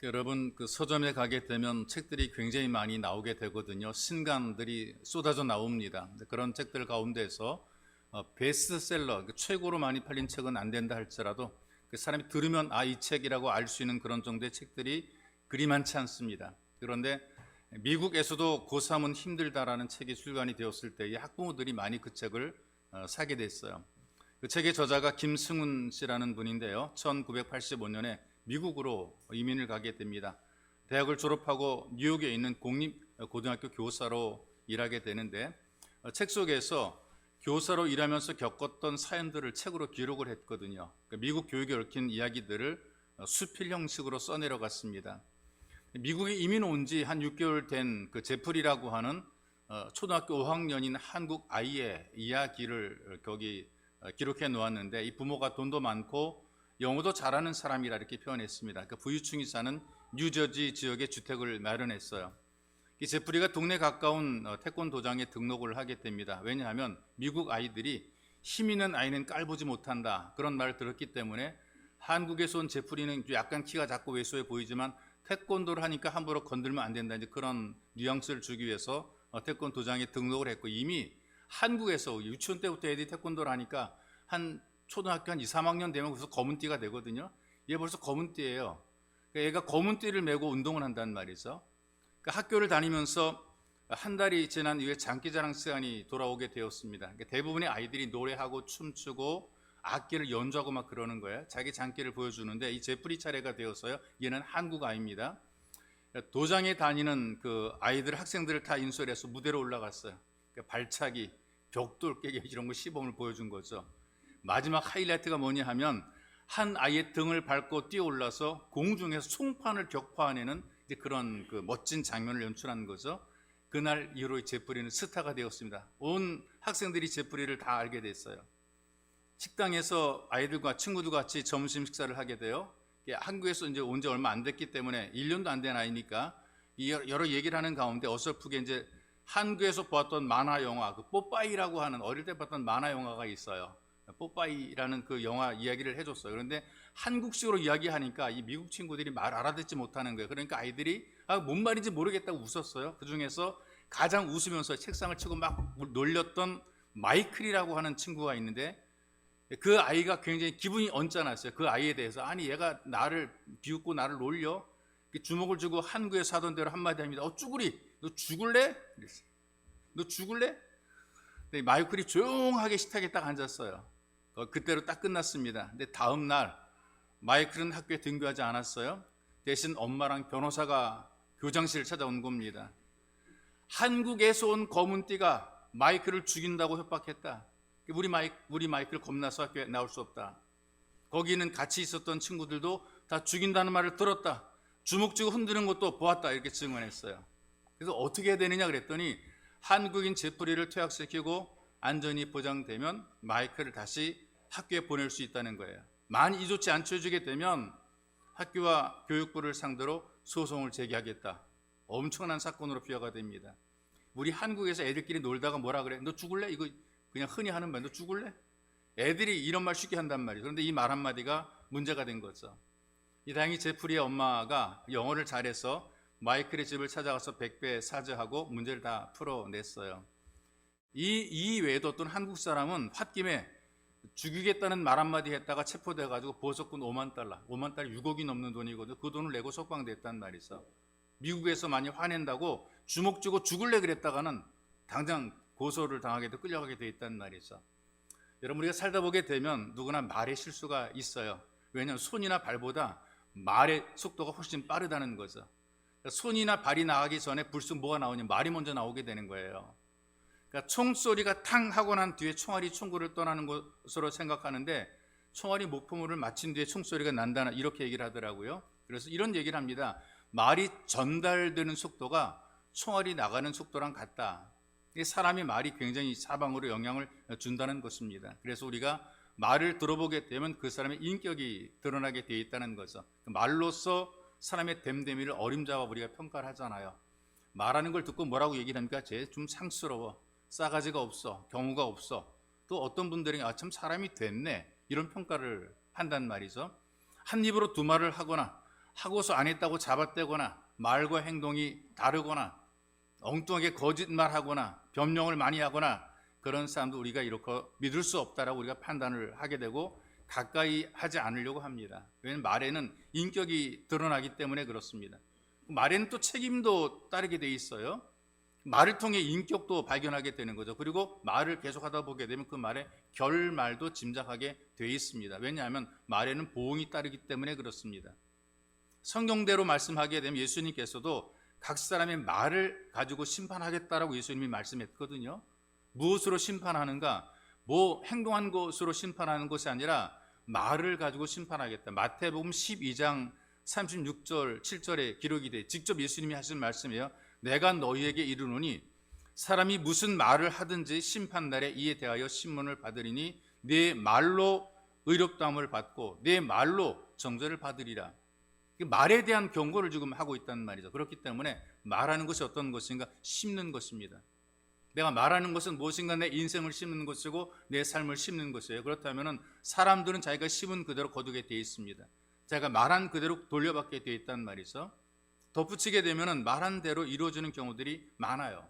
여러분, 서점에 가게 되면 책들이 굉장히 많이 나오게 되거든요. 신간들이 쏟아져 나옵니다. 그런 책들 가운데서 베스트셀러, 최고로 많이 팔린 책은 안 된다 할지라도 그 사람이 들으면 이 책이라고 알 수 있는 그런 정도의 책들이 그리 많지 않습니다. 그런데 미국에서도 고3은 힘들다라는 책이 출간이 되었을 때 학부모들이 많이 그 책을 사게 됐어요. 그 책의 저자가 김승훈 씨라는 분인데요. 1985년에 미국으로 이민을 가게 됩니다. 대학을 졸업하고 뉴욕에 있는 공립고등학교 교사로 일하게 되는데 책 속에서 교사로 일하면서 겪었던 사연들을 책으로 기록을 했거든요. 미국 교육에 얽힌 이야기들을 수필 형식으로 써내려갔습니다. 미국에 이민 온 지 한 6개월 된 그 제프리라고 하는 초등학교 5학년인 한국 아이의 이야기를 거기 기록해 놓았는데, 이 부모가 돈도 많고 영어도 잘하는 사람이라 이렇게 표현했습니다. 그 부유층이 사는 뉴저지 지역에 주택을 마련했어요. 이 제프리가 동네 가까운 태권도장에 등록을 하게 됩니다. 왜냐하면 미국 아이들이 힘 있는 아이는 깔보지 못한다, 그런 말을 들었기 때문에 한국에서 온 제프리는 약간 키가 작고 왜소해 보이지만 태권도를 하니까 함부로 건들면 안 된다, 이제 그런 뉘앙스를 주기 위해서 태권도장에 등록을 했고, 이미 한국에서 유치원 때부터 애들이 태권도를 하니까 한 초등학교 한 2, 3학년 되면 벌써 검은띠가 되거든요. 얘 벌써 검은띠예요. 그러니까 얘가 검은띠를 메고 운동을 한단 말이죠. 그러니까 학교를 다니면서 한 달이 지난 이후에 장기자랑 시간이 돌아오게 되었습니다. 그러니까 대부분의 아이들이 노래하고 춤추고 악기를 연주하고 막 그러는 거예요. 자기 장기를 보여주는데 이 제프리 차례가 되었어요. 얘는 한국 아이입니다. 도장에 다니는 그 아이들, 학생들을 다 인솔해서 무대로 올라갔어요. 그러니까 발차기, 벽돌 깨기 이런 거 시범을 보여준 거죠. 마지막 하이라이트가 뭐냐 하면 한 아이의 등을 밟고 뛰어올라서 공중에서 송판을 격파해내는 이제 그런 그 멋진 장면을 연출한 거죠. 그날 이후로 제프리는 스타가 되었습니다. 온 학생들이 제프리를 다 알게 됐어요. 식당에서 아이들과 친구들과 같이 점심 식사를 하게 돼요. 한국에서 이제 온 지 얼마 안 됐기 때문에 1년도 안 된 아이니까 여러 얘기를 하는 가운데 어설프게 이제 한국에서 보았던 만화 영화, 그 뽀빠이라고 하는, 어릴 때 봤던 만화 영화가 있어요. 뽀빠이라는 그 영화 이야기를 해줬어요. 그런데 한국식으로 이야기하니까 이 미국 친구들이 말 알아듣지 못하는 거예요. 그러니까 아이들이 뭔 말인지 모르겠다고 웃었어요. 그 중에서 가장 웃으면서 책상을 치고 막 놀렸던 마이클이라고 하는 친구가 있는데, 그 아이가 굉장히 기분이 언짢았어요. 그 아이에 대해서. 아니, 얘가 나를 비웃고 나를 놀려? 주먹을 쥐고 한국에서 하던 대로 한마디 합니다. 쭈구리, 너 죽을래? 그랬어요. 너 죽을래? 근데 마이클이 조용하게 식탁에 딱 앉았어요. 그때로 딱 끝났습니다. 근데 다음 날 마이클은 학교에 등교하지 않았어요. 대신 엄마랑 변호사가 교장실을 찾아온 겁니다. 한국에서 온 검은띠가 마이클을 죽인다고 협박했다. 우리 마이클 겁나서 학교에 나올 수 없다. 거기는 같이 있었던 친구들도 다 죽인다는 말을 들었다. 주먹 쥐고 흔드는 것도 보았다. 이렇게 증언했어요. 그래서 어떻게 해야 되느냐 그랬더니 한국인 제프리를 퇴학시키고 안전이 보장되면 마이클을 다시 학교에 보낼 수 있다는 거예요. 만약 이 조치 안 취해주게 되면 학교와 교육부를 상대로 소송을 제기하겠다. 엄청난 사건으로 비화가 됩니다. 우리 한국에서 애들끼리 놀다가 뭐라 그래? 너 죽을래? 이거 그냥 흔히 하는 말, 너 죽을래? 애들이 이런 말 쉽게 한단 말이에요. 그런데 이 말 한마디가 문제가 된 거죠. 다행히 제프리의 엄마가 영어를 잘해서 마이클의 집을 찾아가서 100배 사죄하고 문제를 다 풀어냈어요. 이 외에도 어떤 한국 사람은 홧김에 죽이겠다는 말 한마디 했다가 체포돼가지고 보석금 5만 달러, 6억이 넘는 돈이거든요. 그 돈을 내고 석방됐단 말이죠. 미국에서 많이 화낸다고 주먹 쥐고 죽을래 그랬다가는 당장 고소를 당하게 돼 끌려가게 돼 있단 말이죠. 여러분, 우리가 살다 보게 되면 누구나 말의 실수가 있어요. 왜냐하면 손이나 발보다 말의 속도가 훨씬 빠르다는 거죠. 손이나 발이 나가기 전에 불쑥 뭐가 나오냐, 말이 먼저 나오게 되는 거예요. 그러니까 총소리가 탕 하고 난 뒤에 총알이 총구를 떠나는 것으로 생각하는데 총알이 목표물을 맞힌 뒤에 총소리가 난다, 이렇게 얘기를 하더라고요. 그래서 이런 얘기를 합니다. 말이 전달되는 속도가 총알이 나가는 속도랑 같다. 사람이 말이 굉장히 사방으로 영향을 준다는 것입니다. 그래서 우리가 말을 들어보게 되면 그 사람의 인격이 드러나게 되어 있다는 거죠. 말로써 사람의 됨됨이를 어림잡아 우리가 평가를 하잖아요. 말하는 걸 듣고 뭐라고 얘기를 합니까? 쟤 좀 상스러워, 싸가지가 없어, 경우가 없어. 또 어떤 분들이 참 사람이 됐네, 이런 평가를 한단 말이죠. 한 입으로 두 말을 하거나 하고서 안 했다고 잡아떼거나 말과 행동이 다르거나 엉뚱하게 거짓말하거나 변명을 많이 하거나 그런 사람도 우리가 이렇게 믿을 수 없다라고 우리가 판단을 하게 되고 가까이 하지 않으려고 합니다. 왜냐하면 말에는 인격이 드러나기 때문에 그렇습니다. 말에는 또 책임도 따르게 돼 있어요. 말을 통해 인격도 발견하게 되는 거죠. 그리고 말을 계속하다 보게 되면 그 말의 결말도 짐작하게 돼 있습니다. 왜냐하면 말에는 보응이 따르기 때문에 그렇습니다. 성경대로 말씀하게 되면 예수님께서도 각 사람의 말을 가지고 심판하겠다라고 예수님이 말씀했거든요. 무엇으로 심판하는가? 뭐 행동한 것으로 심판하는 것이 아니라 말을 가지고 심판하겠다. 마태복음 12장 36절 7절에 기록이 돼 직접 예수님이 하신 말씀이에요. 내가 너희에게 이르노니 사람이 무슨 말을 하든지 심판날에 이에 대하여 신문을 받으리니 내 말로 의롭다함을 받고 내 말로 정죄를 받으리라. 말에 대한 경고를 지금 하고 있다는 말이죠. 그렇기 때문에 말하는 것이 어떤 것인가? 심는 것입니다. 내가 말하는 것은 무엇인가? 내 인생을 심는 것이고 내 삶을 심는 것이에요. 그렇다면 사람들은 자기가 심은 그대로 거두게 되어 있습니다. 자기가 말한 그대로 돌려받게 되어 있다는 말이죠. 덧붙이게 되면 말한 대로 이루어지는 경우들이 많아요.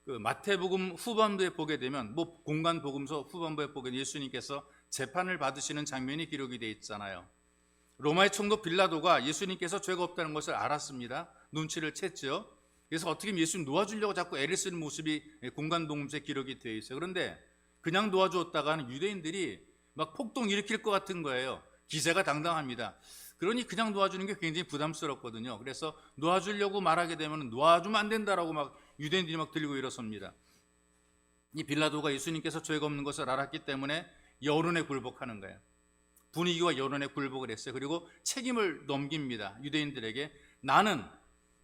그 마태복음 후반부에 보게 되면 공간복음서 후반부에 보게 되면 예수님께서 재판을 받으시는 장면이 기록이 되어 있잖아요. 로마의 총독 빌라도가 예수님께서 죄가 없다는 것을 알았습니다. 눈치를 챘죠. 그래서 어떻게 예수님 놓아주려고 자꾸 애를 쓰는 모습이 공간복음서에 기록이 되어 있어요. 그런데 그냥 놓아주었다가는 유대인들이 막 폭동 일으킬 것 같은 거예요. 기세가 당당합니다. 그러니 그냥 놓아주는 게 굉장히 부담스럽거든요. 그래서 놓아주려고 말하게 되면 놓아주면 안 된다라고 막 유대인들이 막 들고 일어섭니다. 이 빌라도가 예수님께서 죄가 없는 것을 알았기 때문에 여론에 굴복하는 거예요. 분위기와 여론에 굴복을 했어요. 그리고 책임을 넘깁니다. 유대인들에게 나는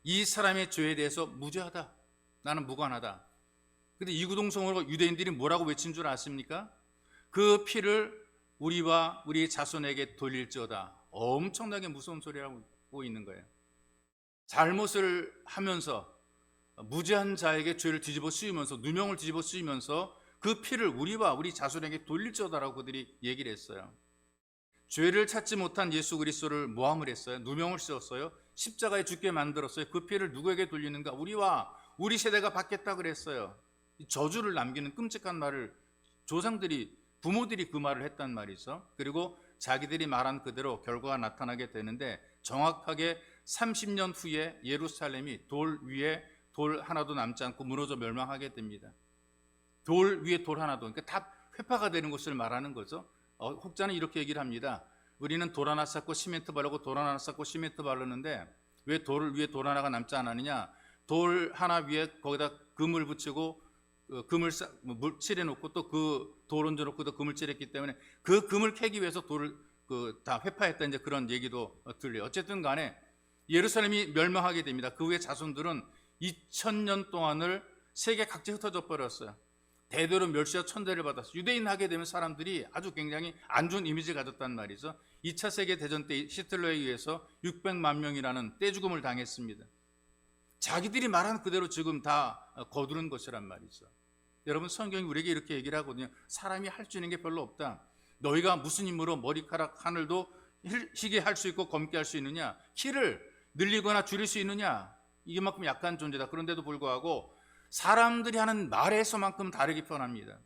이 사람의 죄에 대해서 무죄하다. 나는 무관하다. 근데 이구동성으로 유대인들이 뭐라고 외친 줄 아십니까? 그 피를 우리와 우리 자손에게 돌릴지어다. 엄청나게 무서운 소리를 하고 있는 거예요. 잘못을 하면서 무죄한 자에게 죄를 뒤집어 씌우면서 누명을 뒤집어 씌우면서 그 피를 우리와 우리 자손에게 돌릴지어다라고 그들이 얘기를 했어요. 죄를 찾지 못한 예수 그리스도를 모함을 했어요. 누명을 씌웠어요. 십자가에 죽게 만들었어요. 그 피를 누구에게 돌리는가? 우리와 우리 세대가 받겠다 그랬어요. 저주를 남기는 끔찍한 말을 조상들이 부모들이 그 말을 했단 말이죠. 그리고 자기들이 말한 그대로 결과가 나타나게 되는데 정확하게 30년 후에 예루살렘이 돌 위에 돌 하나도 남지 않고 무너져 멸망하게 됩니다. 돌 위에 돌 하나도, 그러니까 다 회파가 되는 것을 말하는 거죠. 혹자는 이렇게 얘기를 합니다. 우리는 돌 하나 쌓고 시멘트 바르고 돌 하나 쌓고 시멘트 바르는데 왜 돌 위에 돌 하나가 남지 않았느냐? 돌 하나 위에 거기다 금을 붙이고 금을 칠해놓고 또 그 돌 얹어놓고 또 금을 칠했기 때문에 그 금을 캐기 위해서 돌을 다 회파했다, 이제 그런 얘기도 들려요. 어쨌든 간에 예루살렘이 멸망하게 됩니다. 그 후에 자손들은 2000년 동안을 세계 각지에 흩어져 버렸어요. 대대로 멸시와 천대를 받았어요. 유대인 하게 되면 사람들이 아주 굉장히 안 좋은 이미지를 가졌단 말이죠. 2차 세계대전 때 히틀러에 의해서 600만 명이라는 떼죽음을 당했습니다. 자기들이 말한 그대로 지금 다 거두는 것이란 말이죠. 여러분, 성경이 우리에게 이렇게 얘기를 하거든요. 사람이 할 수 있는 게 별로 없다. 너희가 무슨 힘으로 머리카락 하늘도 희게 할 수 있고 검게 할 수 있느냐? 키를 늘리거나 줄일 수 있느냐? 이만큼 약한 존재다. 그런데도 불구하고 사람들이 하는 말에서만큼 다르게 표현합니다.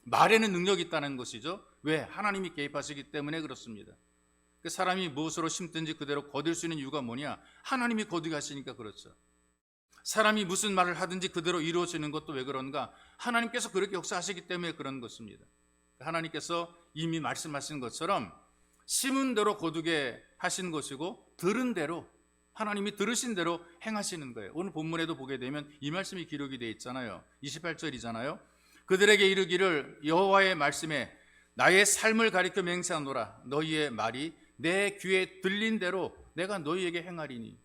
말에는 능력이 있다는 것이죠. 왜? 하나님이 개입하시기 때문에 그렇습니다. 사람이 무엇으로 심든지 그대로 거둘 수 있는 이유가 뭐냐? 하나님이 거두게 하시니까 그렇죠. 사람이 무슨 말을 하든지 그대로 이루어지는 것도 왜 그런가? 하나님께서 그렇게 역사하시기 때문에 그런 것입니다. 하나님께서 이미 말씀하신 것처럼 심은 대로 거두게 하신 것이고 들은 대로, 하나님이 들으신 대로 행하시는 거예요. 오늘 본문에도 보게 되면 이 말씀이 기록이 되어 있잖아요. 28절이잖아요. 그들에게 이르기를 여호와의 말씀에 나의 삶을 가리켜 맹세하노라. 너희의 말이 내 귀에 들린 대로 내가 너희에게 행하리니.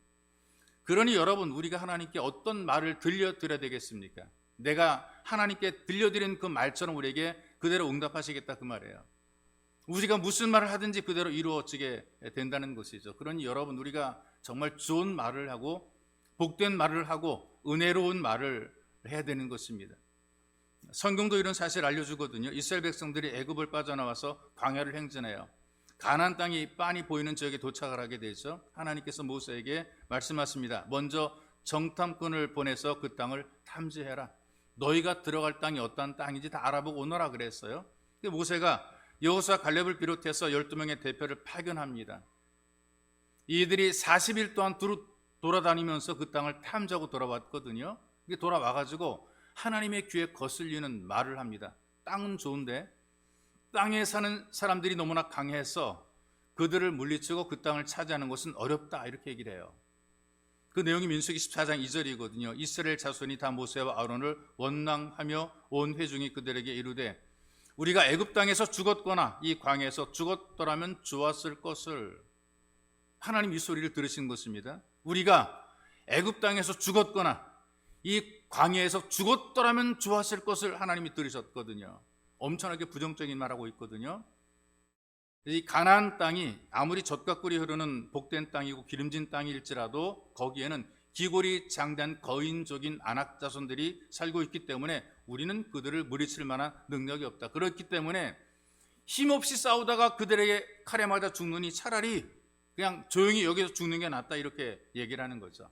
그러니 여러분, 우리가 하나님께 어떤 말을 들려드려야 되겠습니까? 내가 하나님께 들려드린 그 말처럼 우리에게 그대로 응답하시겠다, 그 말이에요. 우리가 무슨 말을 하든지 그대로 이루어지게 된다는 것이죠. 그러니 여러분, 우리가 정말 좋은 말을 하고 복된 말을 하고 은혜로운 말을 해야 되는 것입니다. 성경도 이런 사실을 알려주거든요. 이스라엘 백성들이 애굽을 빠져나와서 광야를 행진해요. 가나안 땅이 빤히 보이는 지역에 도착을 하게 되죠. 하나님께서 모세에게 말씀하십니다. 먼저 정탐꾼을 보내서 그 땅을 탐지해라. 너희가 들어갈 땅이 어떠한 땅인지 다 알아보고 오너라 그랬어요. 모세가 여호수아 칼렙을 비롯해서 12명의 대표를 파견합니다. 이들이 40일 동안 돌아다니면서 그 땅을 탐지하고 돌아왔거든요. 돌아와가지고 하나님의 귀에 거슬리는 말을 합니다. 땅은 좋은데 땅에 사는 사람들이 너무나 강해서 그들을 물리치고 그 땅을 차지하는 것은 어렵다, 이렇게 얘기를 해요. 그 내용이 민수기 14장 2절이거든요. 이스라엘 자손이 다 모세와 아론을 원망하며 온 회중이 그들에게 이르되 우리가 애굽 땅에서 죽었거나 이 광야에서 죽었더라면 좋았을 것을. 하나님 이 소리를 들으신 것입니다. 우리가 애굽 땅에서 죽었거나 이 광야에서 죽었더라면 좋았을 것을 하나님이 들으셨거든요. 엄청나게 부정적인 말하고 있거든요. 이 가나안 땅이 아무리 젖과 꿀이 흐르는 복된 땅이고 기름진 땅일지라도 거기에는 기골이 장대한 거인적인 안악 자손들이 살고 있기 때문에 우리는 그들을 물리칠 만한 능력이 없다. 그렇기 때문에 힘없이 싸우다가 그들에게 칼에 맞아 죽느니 차라리 그냥 조용히 여기서 죽는 게 낫다, 이렇게 얘기를 하는 거죠.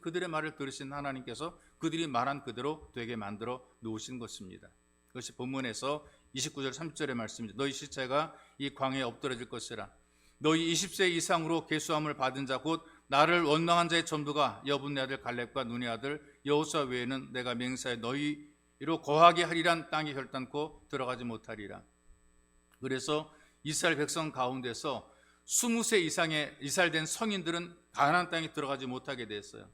그들의 말을 들으신 하나님께서 그들이 말한 그대로 되게 만들어 놓으신 것입니다. 그것이 본문에서 29절 30절의 말씀입니다. 너희 시체가 이 광야에 엎드러질 것이라. 너희 20세 이상으로 계수함을 받은 자 곧 나를 원망한 자의 전부가 여분네 아들 갈렙과 눈의 아들 여호수아 외에는 내가 맹세하여 너희로 거하게 하리란 땅에 결단코 들어가지 못하리라. 그래서 이스라엘 백성 가운데서 20세 이상의 이스라엘된 성인들은 가나안 땅에 들어가지 못하게 됐어요.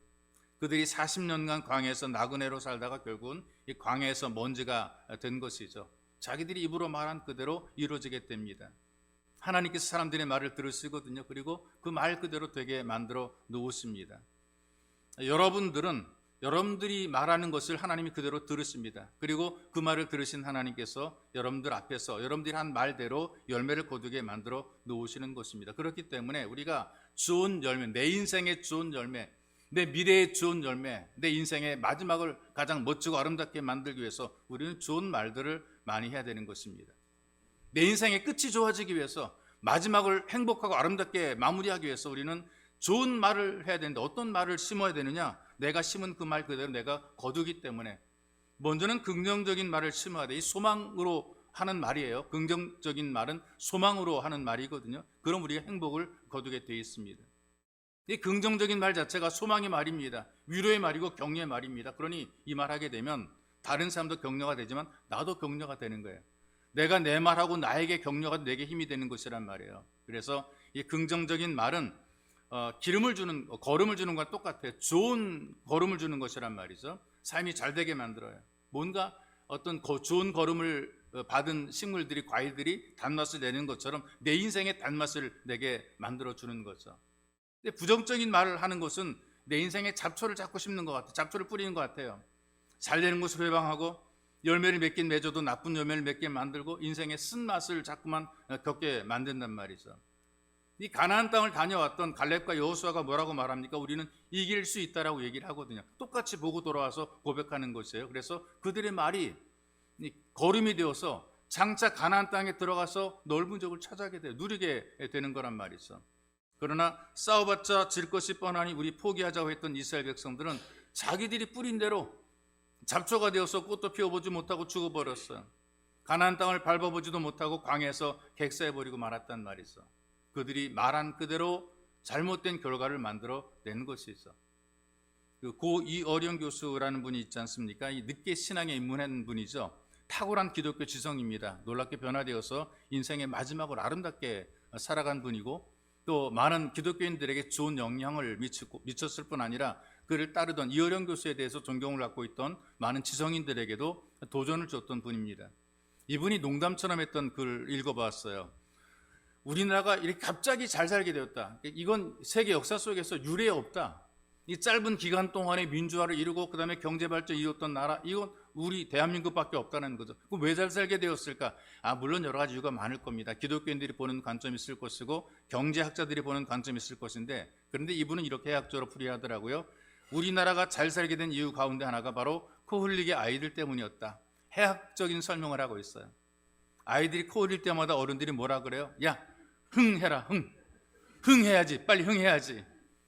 그들이 40년간 광야에서 나그네로 살다가 결국은 이 광야에서 먼지가 된 것이죠. 자기들이 입으로 말한 그대로 이루어지게 됩니다. 하나님께서 사람들의 말을 들으시거든요. 그리고 그 말 그대로 되게 만들어 놓으십니다. 여러분들이 말하는 것을 하나님이 그대로 들으십니다. 그리고 그 말을 들으신 하나님께서 여러분들 앞에서 여러분들이 한 말대로 열매를 거두게 만들어 놓으시는 것입니다. 그렇기 때문에 우리가 좋은 열매, 내 인생의 좋은 열매, 내 미래의 좋은 열매, 내 인생의 마지막을 가장 멋지고 아름답게 만들기 위해서 우리는 좋은 말들을 많이 해야 되는 것입니다. 내 인생의 끝이 좋아지기 위해서, 마지막을 행복하고 아름답게 마무리하기 위해서 우리는 좋은 말을 해야 되는데 어떤 말을 심어야 되느냐? 내가 심은 그 말 그대로 내가 거두기 때문에 먼저는 긍정적인 말을 심어야 돼. 이 소망으로 하는 말이에요. 긍정적인 말은 소망으로 하는 말이거든요. 그럼 우리가 행복을 거두게 되어 있습니다. 이 긍정적인 말 자체가 소망의 말입니다. 위로의 말이고 격려의 말입니다. 그러니 이 말하게 되면 다른 사람도 격려가 되지만 나도 격려가 되는 거예요. 내가 내 말하고 나에게 격려가 내게 힘이 되는 것이란 말이에요. 그래서 이 긍정적인 말은 걸음을 주는 것과 똑같아요. 좋은 걸음을 주는 것이란 말이죠. 삶이 잘 되게 만들어요. 뭔가 어떤 좋은 걸음을 받은 식물들이, 과일들이 단맛을 내는 것처럼 내 인생의 단맛을 내게 만들어 주는 거죠. 근데 부정적인 말을 하는 것은 내 인생에 잡초를 자꾸 심는 것 같아요. 잡초를 뿌리는 것 같아요. 잘 되는 것을 회방하고 열매를 맺긴 맺어도 나쁜 열매를 맺게 만들고 인생의 쓴맛을 자꾸만 겪게 만든단 말이죠. 이 가나안 땅을 다녀왔던 갈렙과 여호수아가 뭐라고 말합니까? 우리는 이길 수 있다라고 얘기를 하거든요. 똑같이 보고 돌아와서 고백하는 것이에요. 그래서 그들의 말이 걸음이 되어서 장차 가나안 땅에 들어가서 넓은 족을 차지하게 돼요. 누리게 되는 거란 말이죠. 그러나 싸워봤자 질 것이 뻔하니 우리 포기하자고 했던 이스라엘 백성들은 자기들이 뿌린 대로 잡초가 되어서 꽃도 피워보지 못하고 죽어버렸어요. 가나안 땅을 밟아보지도 못하고 광야에서 객사해버리고 말았단 말이죠. 그들이 말한 그대로 잘못된 결과를 만들어낸 것이죠. 고 이어령 교수라는 분이 있지 않습니까? 이 늦게 신앙에 입문한 분이죠. 탁월한 기독교 지성입니다. 놀랍게 변화되어서 인생의 마지막을 아름답게 살아간 분이고 또 많은 기독교인들에게 좋은 영향을 미쳤을 뿐 아니라 그를 따르던 이어령 교수에 대해서 존경을 갖고 있던 많은 지성인들에게도 도전을 줬던 분입니다. 이분이 농담처럼 했던 글을 읽어봤어요. 우리나라가 이렇게 갑자기 잘 살게 되었다. 이건 세계 역사 속에서 유례 없다. 이 짧은 기간 동안에 민주화를 이루고 그 다음에 경제발전을 이뤘던 나라, 이건 우리 대한민국밖에 없다는 거죠. 그럼 왜 잘 살게 되었을까? 물론 여러 가지 이유가 많을 겁니다. 기독교인들이 보는 관점이 있을 것이고 경제학자들이 보는 관점이 있을 것인데, 그런데 이분은 이렇게 해학적으로 풀이하더라고요. 우리나라가 잘 살게 된 이유 가운데 하나가 바로 코 흘리게 아이들 때문이었다. 해학적인 설명을 하고 있어요. 아이들이 코 흘릴 때마다 어른들이 뭐라 그래요? 야, 흥해라, 흥해야지, 빨리 흥해야지.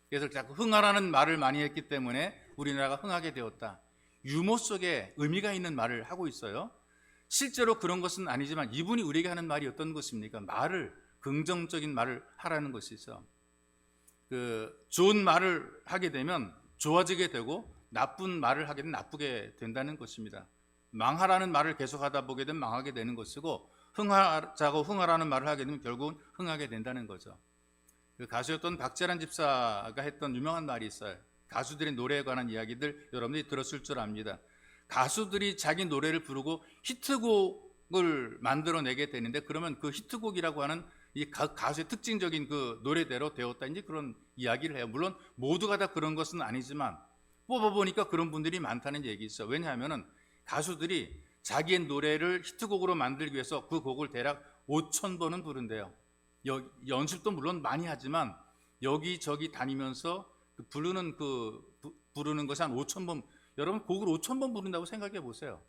그래서 자꾸 흥하라는 말을 많이 했기 때문에 우리나라가 흥하게 되었다. 유머 속에 의미가 있는 말을 하고 있어요. 실제로 그런 것은 아니지만 이분이 우리에게 하는 말이 어떤 것입니까? 긍정적인 말을 하라는 것이죠. 좋은 말을 하게 되면 좋아지게 되고 나쁜 말을 하게 되면 나쁘게 된다는 것입니다. 망하라는 말을 계속하다 보게 되면 망하게 되는 것이고, 흥하자고 흥하라는 말을 하게 되면 결국은 흥하게 된다는 거죠. 가수였던 박재란 집사가 했던 유명한 말이 있어요. 가수들의 노래에 관한 이야기들 여러분들이 들었을 줄 압니다. 가수들이 자기 노래를 부르고 히트곡을 만들어내게 되는데, 그러면 그 히트곡이라고 하는 이 가수의 특징적인 그 노래대로 되었다, 이제 그런 이야기를 해요. 물론 모두가 다 그런 것은 아니지만 뽑아보니까 그런 분들이 많다는 얘기죠. 왜냐하면 가수들이 자기의 노래를 히트곡으로 만들기 위해서 그 곡을 대략 5,000번은 부른대요. 연습도 물론 많이 하지만 여기저기 다니면서 부르는 것이 한 5,000번, 여러분 곡을 5,000번 부른다고 생각해 보세요.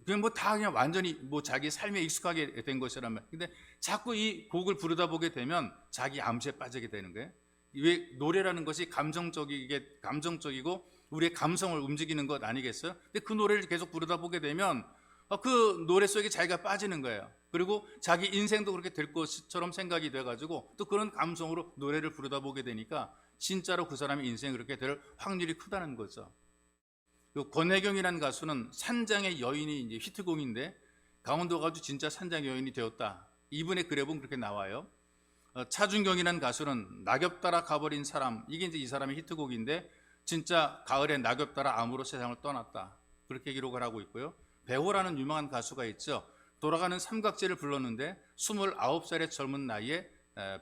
그냥 그냥 완전히 자기 삶에 익숙하게 된 것이라면, 근데 자꾸 이 곡을 부르다 보게 되면 자기 암시에 빠지게 되는 거예요. 왜? 노래라는 것이 감정적이고 우리의 감성을 움직이는 것 아니겠어요? 근데 그 노래를 계속 부르다 보게 되면 그 노래 속에 자기가 빠지는 거예요. 그리고 자기 인생도 그렇게 될 것처럼 생각이 돼가지고 또 그런 감성으로 노래를 부르다 보게 되니까 진짜로 그 사람의 인생이 그렇게 될 확률이 크다는 거죠. 권혜경이라는 가수는 산장의 여인이 이제 히트곡인데, 강원도 가지고 진짜 산장의 여인이 되었다. 이분의 글에 보면 그렇게 나와요. 차준경이라는 가수는 낙엽 따라 가버린 사람, 이게 이제 이 사람의 히트곡인데, 진짜 가을에 낙엽 따라 암으로 세상을 떠났다, 그렇게 기록을 하고 있고요. 배호라는 유명한 가수가 있죠. 돌아가는 삼각지를 불렀는데 29살의 젊은 나이에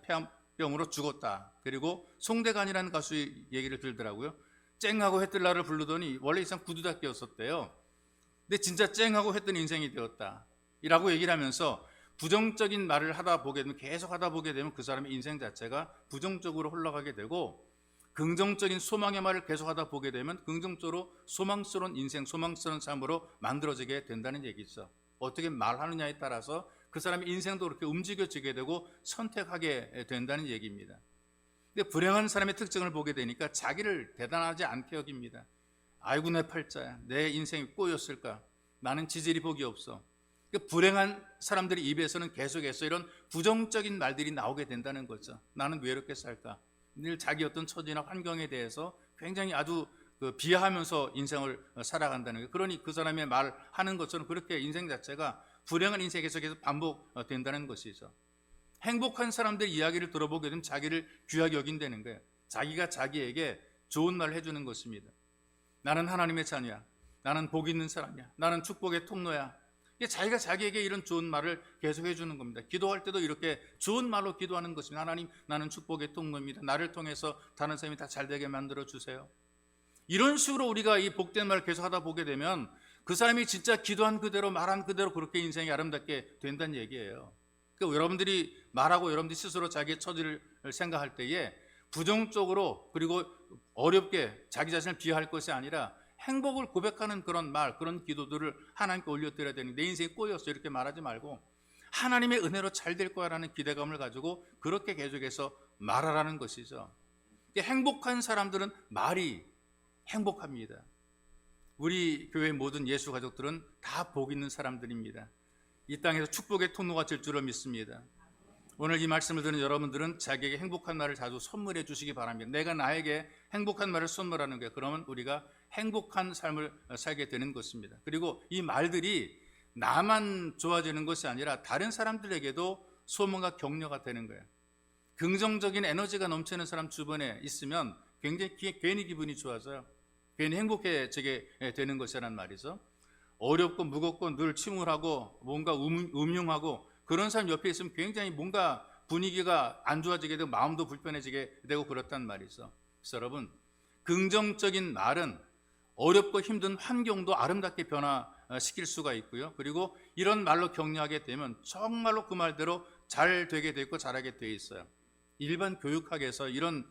폐암병으로 죽었다. 그리고 송대관이라는 가수의 얘기를 들더라고요. 쨍하고 해뜰날을 부르더니 원래 이상 구두닦이였었대요. 근데 진짜 쨍하고 해뜬 인생이 되었다, 이라고 얘기를 하면서 부정적인 말을 계속 하다 보게 되면 그 사람의 인생 자체가 부정적으로 흘러가게 되고, 긍정적인 소망의 말을 계속하다 보게 되면 긍정적으로 소망스러운 인생, 소망스러운 삶으로 만들어지게 된다는 얘기죠. 어떻게 말하느냐에 따라서 그 사람의 인생도 그렇게 움직여지게 되고 선택하게 된다는 얘기입니다. 근데 불행한 사람의 특징을 보게 되니까 자기를 대단하지 않게 여깁니다. 아이고 내 팔자야, 내 인생이 꼬였을까, 나는 지질이 복이 없어. 불행한 사람들의 입에서는 계속해서 이런 부정적인 말들이 나오게 된다는 거죠. 나는 왜 이렇게 살까, 늘 자기 어떤 처지나 환경에 대해서 굉장히 아주 비하하면서 인생을 살아간다는 거예요. 그러니 그 사람의 말하는 것처럼 그렇게 인생 자체가 불행한 인생에서 계속 반복된다는 것이죠. 행복한 사람들의 이야기를 들어보게 되면 자기를 귀하게 여긴다는 거예요. 자기가 자기에게 좋은 말을 해주는 것입니다. 나는 하나님의 자녀야, 나는 복 있는 사람이야, 나는 축복의 통로야. 자기가 자기에게 이런 좋은 말을 계속 해주는 겁니다. 기도할 때도 이렇게 좋은 말로 기도하는 것입니다. 하나님, 나는 축복의 통로입니다. 나를 통해서 다른 사람이 다 잘되게 만들어 주세요. 이런 식으로 우리가 이 복된 말을 계속 하다 보게 되면 그 사람이 진짜 기도한 그대로 말한 그대로 그렇게 인생이 아름답게 된다는 얘기예요. 그러니까 여러분들이 말하고 여러분들이 스스로 자기의 처지를 생각할 때에 부정적으로 그리고 어렵게 자기 자신을 비하할 것이 아니라 행복을 고백하는 그런 말, 그런 기도들을 하나님께 올려드려야 되는데, 내 인생이 꼬였어 이렇게 말하지 말고 하나님의 은혜로 잘 될 거야라는 기대감을 가지고 그렇게 계속해서 말하라는 것이죠. 행복한 사람들은 말이 행복합니다. 우리 교회 모든 예수 가족들은 다 복 있는 사람들입니다. 이 땅에서 축복의 통로가 될 줄을 믿습니다. 오늘 이 말씀을 듣는 여러분들은 자기에게 행복한 말을 자주 선물해 주시기 바랍니다. 내가 나에게 행복한 말을 선물하는 거예요. 그러면 우리가 행복한 삶을 살게 되는 것입니다. 그리고 이 말들이 나만 좋아지는 것이 아니라 다른 사람들에게도 소망과 격려가 되는 거예요. 긍정적인 에너지가 넘치는 사람 주변에 있으면 굉장히 괜히 기분이 좋아져요. 괜히 행복해지게 되는 것이란 말이죠. 어렵고 무겁고 늘 침울하고 뭔가 음흉하고 그런 사람 옆에 있으면 굉장히 뭔가 분위기가 안 좋아지게 되고 마음도 불편해지게 되고 그렇단 말이죠. 그래서 여러분, 긍정적인 말은 어렵고 힘든 환경도 아름답게 변화시킬 수가 있고요. 그리고 이런 말로 격려하게 되면 정말로 그 말대로 잘 되게 돼 있고 잘하게 돼 있어요. 일반 교육학에서 이런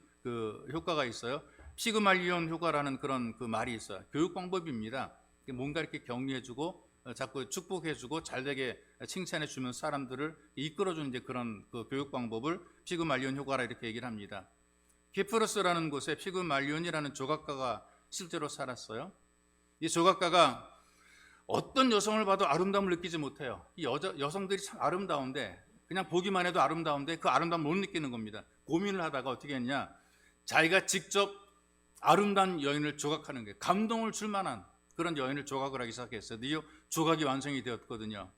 효과가 있어요. 피그말리온 효과라는 그런 말이 있어요. 교육 방법입니다. 뭔가 이렇게 격려해주고 자꾸 축복해주고 잘되게 칭찬해주면 사람들을 이끌어주는 이제 그런 그 교육 방법을 피그말리온 효과라 이렇게 얘기를 합니다. 키프로스라는 곳에 피그말리온이라는 조각가가 실제로 살았어요. 이 조각가가 어떤 여성을 봐도 아름다움을 느끼지 못해요. 이 여성들이 참 아름다운데 그냥 보기만 해도 아름다운데 그 아름다움을 못 느끼는 겁니다. 고민을 하다가 어떻게 했냐, 자기가 직접 아름다운 여인을 조각하는 거예요. 감동을 줄 만한 그런 여인을 조각을 하기 시작했어요. 이 조각이 완성이 되었거든요.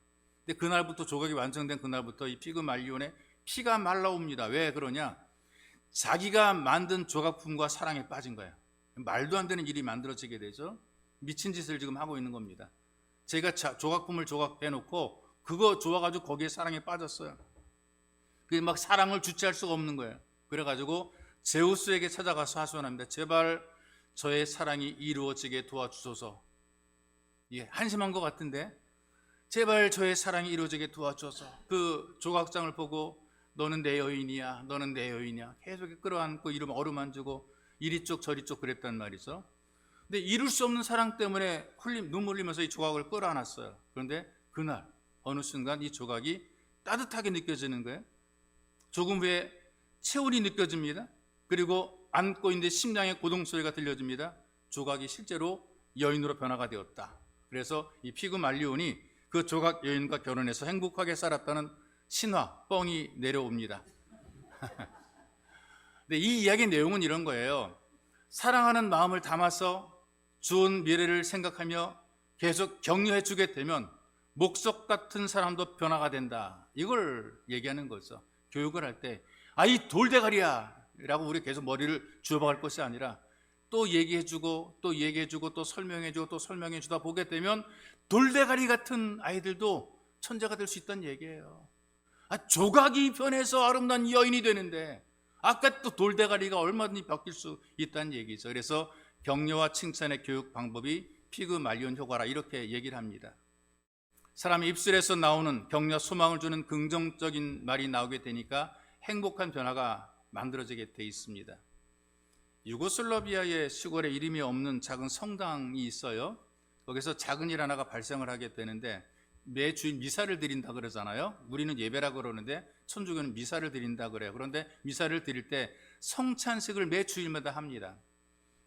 근데 그날부터, 조각이 완성된 그날부터 이 피그말리온의 피가 말라옵니다. 왜 그러냐, 자기가 만든 조각품과 사랑에 빠진 거예요. 말도 안 되는 일이 만들어지게 되죠. 미친 짓을 지금 하고 있는 겁니다. 제가 조각품을 조각해놓고 그거 좋아가지고 거기에 사랑에 빠졌어요. 그게 막 사랑을 주체할 수가 없는 거예요. 그래가지고 제우스에게 찾아가서 하소연합니다. 제발 저의 사랑이 이루어지게 도와주소서. 예, 한심한 것 같은데 제발 저의 사랑이 이루어지게 도와줘서, 그 조각장을 보고 너는 내 여인이야, 너는 내 여인이야 계속 끌어안고 이름 어루만지고 이리 쪽 저리 쪽 그랬단 말이죠. 근데 이룰 수 없는 사랑 때문에 눈물 흘리면서 이 조각을 끌어안았어요. 그런데 그날 어느 순간 이 조각이 따뜻하게 느껴지는 거예요. 조금 후에 체온이 느껴집니다. 그리고 안고 있는데 심장의 고동 소리가 들려집니다. 조각이 실제로 여인으로 변화가 되었다. 그래서 이 피그말리온이 그 조각 여인과 결혼해서 행복하게 살았다는 신화 뻥이 내려옵니다. 근데 이 이야기의 내용은 이런 거예요. 사랑하는 마음을 담아서 좋은 미래를 생각하며 계속 격려해 주게 되면 목석 같은 사람도 변화가 된다. 이걸 얘기하는 거죠. 교육을 할 때 이 돌대가리야 라고 우리 계속 머리를 주워박을 것이 아니라 또 얘기해주고 또 얘기해주고 또 설명해주고 또 설명해주다 보게 되면 돌대가리 같은 아이들도 천재가 될 수 있다는 얘기예요. 조각이 변해서 아름다운 여인이 되는데 아까 또 돌대가리가 얼마든지 바뀔 수 있다는 얘기죠. 그래서 격려와 칭찬의 교육 방법이 피그말리온 효과라 이렇게 얘기를 합니다. 사람이 입술에서 나오는 격려, 소망을 주는 긍정적인 말이 나오게 되니까 행복한 변화가 만들어지게 돼 있습니다. 유고슬라비아의 시골에 이름이 없는 작은 성당이 있어요. 거기서 작은 일 하나가 발생을 하게 되는데 매 주일 미사를 드린다 그러잖아요. 우리는 예배라 그러는데 천주교는 미사를 드린다 그래요. 그런데 미사를 드릴 때 성찬식을 매 주일마다 합니다.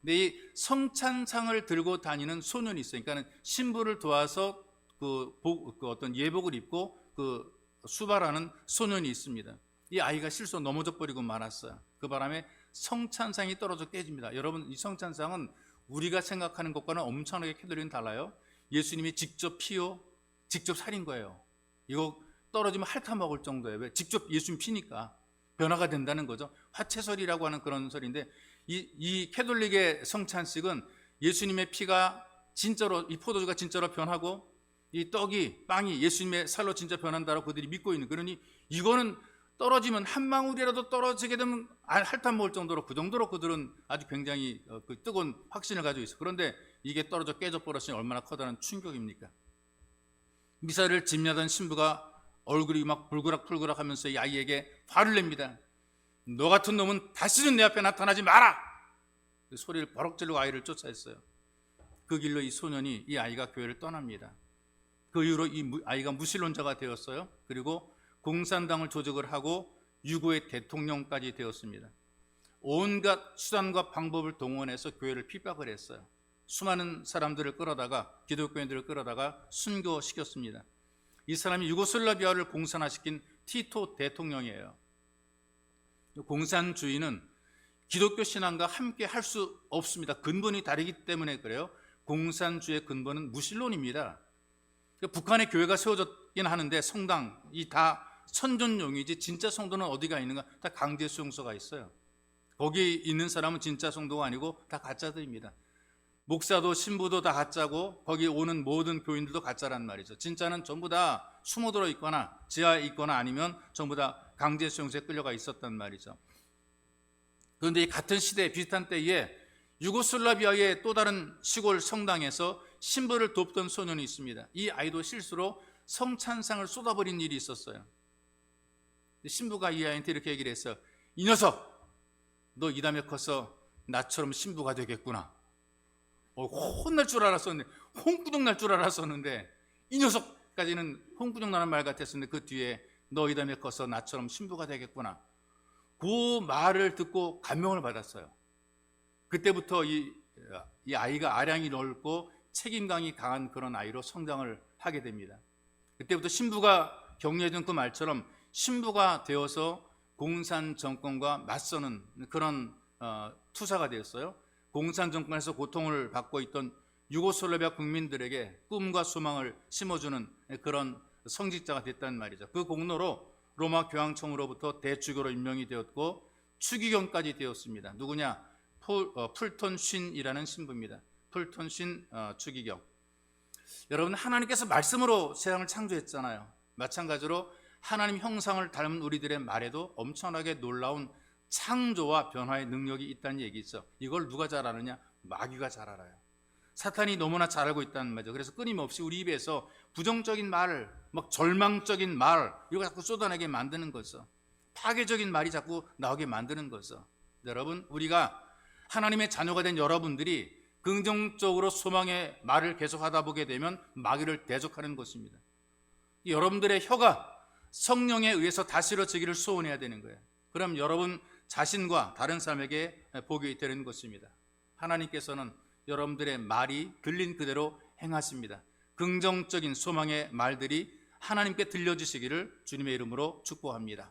근데 이 성찬상을 들고 다니는 소년이 있어요. 그러니까 신부를 도와서 그 어떤 예복을 입고 그 수발하는 소년이 있습니다. 이 아이가 실수로 넘어져 버리고 말았어요. 그 바람에 성찬상이 떨어져 깨집니다. 여러분, 이 성찬상은 우리가 생각하는 것과는 엄청나게 캐톨릭은 달라요. 예수님이 직접 피요, 직접 살인 거예요. 이거 떨어지면 핥아 먹을 정도예요. 왜? 직접 예수님 피니까 변화가 된다는 거죠. 화채설이라고 하는 그런 설인데 이 캐톨릭의 성찬식은 예수님의 피가 진짜로, 이 포도주가 진짜로 변하고 이 빵이 예수님의 살로 진짜 변한다고 그들이 믿고 있는, 그러니 이거는 떨어지면 한 방울이라도 떨어지게 되면 핥아 먹을 정도로, 그 정도로 그들은 아주 굉장히 그 뜨거운 확신을 가지고 있어요. 그런데 이게 떨어져 깨져 버렸으니 얼마나 커다란 충격입니까? 미사를 집례하던 신부가 얼굴이 막 불그락불그락 하면서 이 아이에게 화를 냅니다. 너 같은 놈은 다시는 내 앞에 나타나지 마라! 그 소리를 버럭 지르고 아이를 쫓아냈어요. 그 길로 이 소년이, 이 아이가 교회를 떠납니다. 그 이후로 이 아이가 무신론자가 되었어요. 그리고 공산당을 조직을 하고 유고의 대통령까지 되었습니다. 온갖 수단과 방법을 동원해서 교회를 핍박을 했어요. 수많은 사람들을 끌어다가, 기독교인들을 끌어다가 순교시켰습니다. 이 사람이 유고슬라비아를 공산화시킨 티토 대통령이에요. 공산주의는 기독교 신앙과 함께 할 수 없습니다. 근본이 다르기 때문에 그래요. 공산주의의 근본은 무신론입니다. 북한의 교회가 세워졌긴 하는데 성당이 다 선전용이지 진짜 성도는 어디가 있는가? 다 강제 수용소가 있어요. 거기 있는 사람은 진짜 성도가 아니고 다 가짜들입니다. 목사도 신부도 다 가짜고 거기 오는 모든 교인들도 가짜란 말이죠. 진짜는 전부 다 숨어들어 있거나 지하에 있거나 아니면 전부 다 강제 수용소에 끌려가 있었단 말이죠. 그런데 이 같은 시대, 비슷한 때에 유고슬라비아의 또 다른 시골 성당에서 신부를 돕던 소년이 있습니다. 이 아이도 실수로 성찬상을 쏟아버린 일이 있었어요. 신부가 이 아이한테 이렇게 얘기를 했어요. 이 녀석, 너 이 다음에 커서 나처럼 신부가 되겠구나. 혼날 줄 알았었는데, 홍구동 날 줄 알았었는데 이 녀석까지는 홍군형나는 말 같았었는데 그 뒤에 너 이다음에 커서 나처럼 신부가 되겠구나. 그 말을 듣고 감명을 받았어요. 그때부터 이 아이가 아량이 넓고 책임감이 강한 그런 아이로 성장을 하게 됩니다. 그때부터 신부가 격려해준 그 말처럼 신부가 되어서 공산 정권과 맞서는 그런 투사가 되었어요. 공산 정권에서 고통을 받고 있던 유고슬라비아 국민들에게 꿈과 소망을 심어주는 그런 성직자가 됐다는 말이죠. 그 공로로 로마 교황청으로부터 대주교로 임명이 되었고 추기경까지 되었습니다. 누구냐? 풀톤 쉰이라는 신부입니다. 풀톤 쉰 추기경. 여러분, 하나님께서 말씀으로 세상을 창조했잖아요. 마찬가지로 하나님 형상을 닮은 우리들의 말에도 엄청나게 놀라운 창조와 변화의 능력이 있다는 얘기죠. 이걸 누가 잘 아느냐? 마귀가 잘 알아요. 사탄이 너무나 잘 알고 있다는 말이죠. 그래서 끊임없이 우리 입에서 부정적인 말, 막 절망적인 말, 이거 자꾸 쏟아내게 만드는 거죠. 파괴적인 말이 자꾸 나오게 만드는 거죠. 여러분, 우리가 하나님의 자녀가 된 여러분들이 긍정적으로 소망의 말을 계속하다 보게 되면 마귀를 대적하는 것입니다. 여러분들의 혀가 성령에 의해서 다스려지기를 소원해야 되는 거예요. 그럼 여러분 자신과 다른 사람에게 복이 되는 것입니다. 하나님께서는 여러분들의 말이 들린 그대로 행하십니다. 긍정적인 소망의 말들이 하나님께 들려지시기를 주님의 이름으로 축복합니다.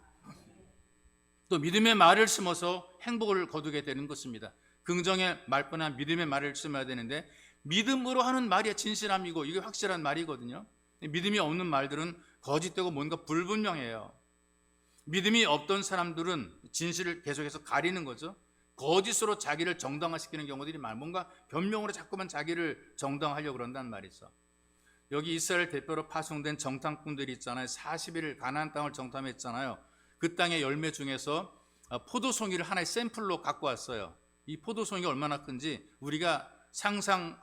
또 믿음의 말을 심어서 행복을 거두게 되는 것입니다. 긍정의 말뿐 아니라 믿음의 말을 심어야 되는데 믿음으로 하는 말이 진실함이고 이게 확실한 말이거든요. 믿음이 없는 말들은 거짓되고 뭔가 불분명해요. 믿음이 없던 사람들은 진실을 계속해서 가리는 거죠. 거짓으로 자기를 정당화시키는 경우들이 많아요. 뭔가 변명으로 자꾸만 자기를 정당화하려고 그런단 말이죠. 여기 이스라엘 대표로 파송된 정탐꾼들이 있잖아요. 40일 가나안 땅을 정탐했잖아요. 그 땅의 열매 중에서 포도송이를 하나의 샘플로 갖고 왔어요. 이 포도송이가 얼마나 큰지 우리가 상상